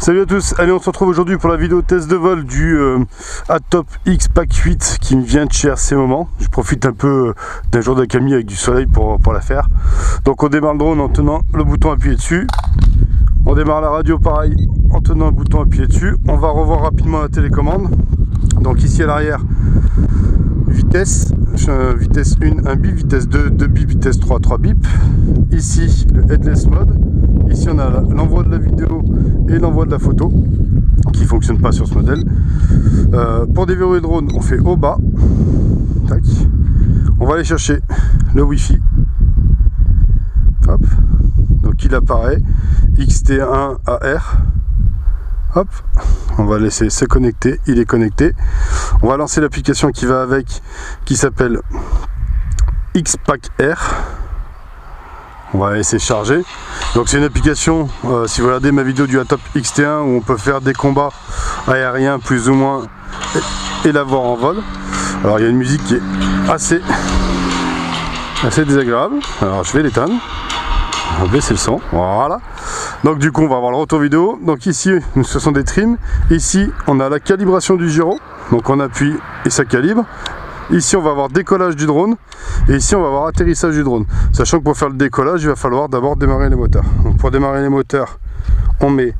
Salut à tous, allez on se retrouve aujourd'hui pour la vidéo test de vol du Atop X Pack 8 qui me vient de chez RC Moment. Je profite un peu d'un jour d'accalmie avec du soleil pour la faire. Donc on démarre le drone en tenant le bouton appuyé dessus. On démarre la radio pareil en tenant le bouton appuyé dessus. On va revoir rapidement la télécommande. Donc ici à l'arrière, vitesse 1 bip, vitesse 2 bip, vitesse 3 bip. Ici le headless mode. Ici on a l'envoi de la vidéo et l'envoi de la photo qui ne fonctionne pas sur ce modèle. Pour déverrouiller le drone, on fait haut bas. Tac. On va aller chercher le Wi-Fi. Hop. Donc il apparaît XT1 AR. Hop. On va laisser se connecter. Il est connecté. On va lancer l'application qui va avec, qui s'appelle X-Pack R. On va laisser charger. Donc c'est une application, si vous regardez ma vidéo du Atop XT1 où on peut faire des combats aériens plus ou moins et l'avoir en vol. Alors il y a une musique qui est assez désagréable. Alors je vais l'éteindre. On va baisser le son. Voilà. Donc du coup on va avoir le retour vidéo. Donc ici ce sont des trims. Ici on a la calibration du gyro. Donc on appuie et ça calibre. Ici on va avoir décollage du drone et ici on va avoir atterrissage du drone, sachant que pour faire le décollage il va falloir d'abord démarrer les moteurs. Donc pour démarrer les moteurs on met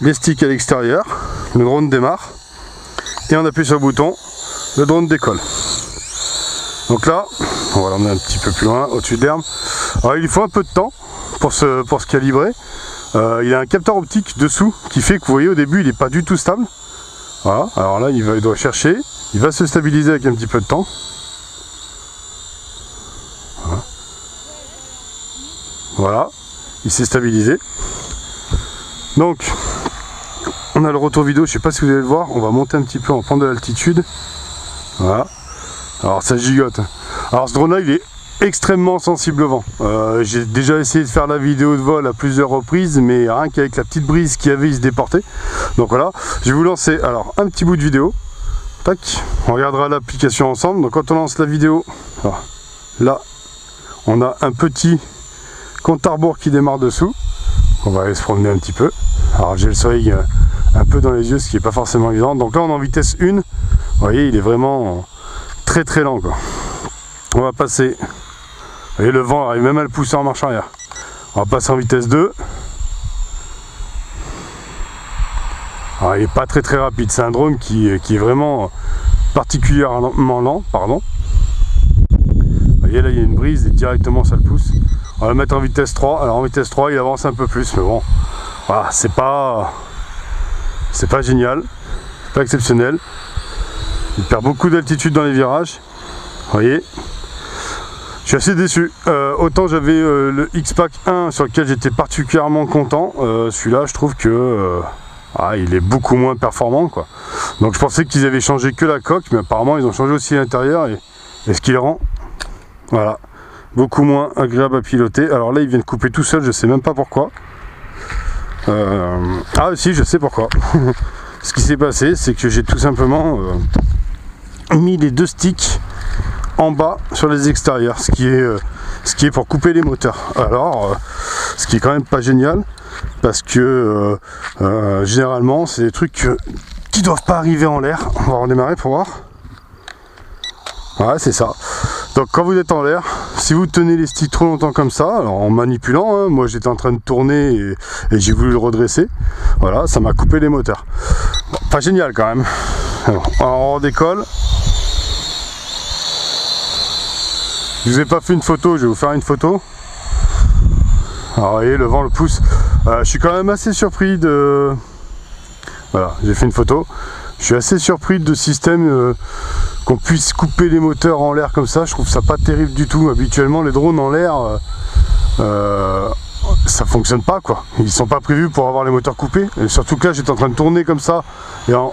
les sticks à l'extérieur, le drone démarre et on appuie sur le bouton, le drone décolle. Donc là on va l'emmener un petit peu plus loin au-dessus de l'herbe. Alors il faut un peu de temps pour se calibrer. Il a un capteur optique dessous qui fait que vous voyez au début il n'est pas du tout stable. Voilà, alors là il doit chercher. Il va se stabiliser avec un petit peu de temps. Voilà, il s'est stabilisé. Donc, on a le retour vidéo, je ne sais pas si vous allez le voir. On va monter un petit peu, en prendre de l'altitude. Voilà. Alors ça gigote. Alors ce drone-là, il est extrêmement sensible au vent. J'ai déjà essayé de faire la vidéo de vol à plusieurs reprises, mais rien qu'avec la petite brise qu'il y avait, il se déportait. Donc voilà, je vais vous lancer alors un petit bout de vidéo. Tac, on regardera l'application ensemble. Donc quand on lance la vidéo, là on a un petit compte à rebours qui démarre dessous. On va aller se promener un petit peu. Alors j'ai le soleil un peu dans les yeux, ce qui n'est pas forcément évident. Donc là on est en vitesse 1. Vous voyez, il est vraiment très très lent quoi. On va passer. Vous voyez, le vent arrive même à le pousser en marche arrière. On va passer en vitesse 2. Alors, il n'est pas très rapide, c'est un drone qui est vraiment particulièrement lent, pardon. Vous voyez là il y a une brise et directement ça le pousse. On va le mettre en vitesse 3, alors en vitesse 3 il avance un peu plus, mais bon, voilà, c'est pas génial, c'est pas exceptionnel. Il perd beaucoup d'altitude dans les virages, vous voyez. Je suis assez déçu, autant j'avais le X-Pack 1 sur lequel j'étais particulièrement content, celui-là je trouve que... il est beaucoup moins performant quoi. Donc je pensais qu'ils avaient changé que la coque, mais apparemment ils ont changé aussi l'intérieur et ce qui le rend voilà, beaucoup moins agréable à piloter. Alors là ils viennent couper tout seul, je sais même pas pourquoi. Ah si, je sais pourquoi. Ce qui s'est passé c'est que j'ai tout simplement mis les deux sticks en bas sur les extérieurs, ce qui est pour couper les moteurs. Alors ce qui est quand même pas génial, parce que généralement c'est des trucs qui doivent pas arriver en l'air. On va redémarrer pour voir. Ouais, c'est ça. Donc quand vous êtes en l'air, si vous tenez les sticks trop longtemps comme ça, alors en manipulant, hein, moi j'étais en train de tourner et j'ai voulu le redresser, voilà, ça m'a coupé les moteurs. Bon, pas génial quand même. Alors, on redécolle. Je vous ai pas fait une photo, je vais vous faire une photo. Alors vous voyez, le vent le pousse. Je suis quand même assez surpris de... Voilà, j'ai fait une photo. Je suis assez surpris de système qu'on puisse couper les moteurs en l'air comme ça. Je trouve ça pas terrible du tout. Habituellement, les drones en l'air, ça fonctionne pas quoi. Ils sont pas prévus pour avoir les moteurs coupés. Et surtout que là, j'étais en train de tourner comme ça et en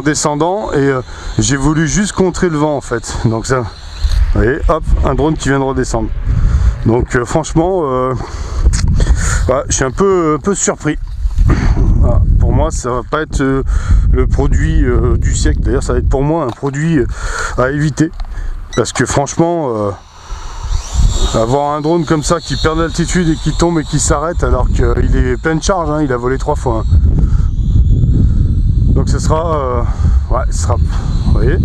descendant et j'ai voulu juste contrer le vent en fait. Donc ça, vous voyez, hop, un drone qui vient de redescendre. Donc franchement, ouais, je suis un peu surpris. Voilà, pour moi ça va pas être le produit du siècle, d'ailleurs ça va être pour moi un produit à éviter, parce que franchement avoir un drone comme ça qui perd d'altitude et qui tombe et qui s'arrête alors qu'il est plein de charge, hein, il a volé 3 fois, hein. Donc ce sera, ouais, ce sera, vous voyez,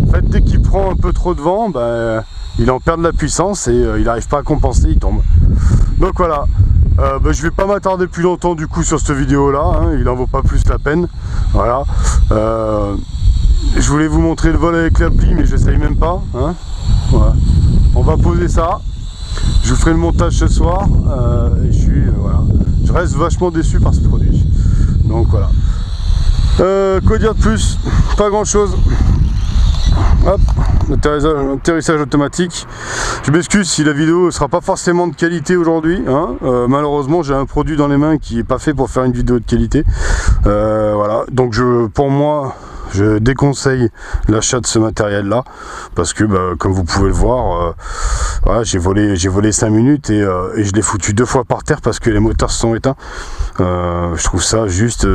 en fait dès qu'il prend un peu trop de vent, ben, il en perd de la puissance et il n'arrive pas à compenser, il tombe. Donc voilà, je vais pas m'attarder plus longtemps du coup sur cette vidéo là, hein, il en vaut pas plus la peine. Voilà, je voulais vous montrer le vol avec l'appli mais j'essaye même pas, hein. Voilà. On va poser ça, je vous ferai le montage ce soir et voilà, je reste vachement déçu par ce produit. Donc voilà, quoi dire de plus, pas grand chose. Hop, atterrissage automatique. Je m'excuse si la vidéo ne sera pas forcément de qualité aujourd'hui, hein. Malheureusement j'ai un produit dans les mains qui n'est pas fait pour faire une vidéo de qualité. Voilà, donc pour moi je déconseille l'achat de ce matériel là parce que comme vous pouvez le voir, voilà, j'ai volé 5 minutes et je l'ai foutu 2 fois par terre parce que les moteurs se sont éteints. Je trouve ça juste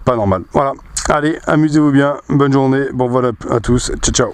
pas normal. Voilà, allez, amusez-vous bien, bonne journée, bon voilà à tous, ciao ciao.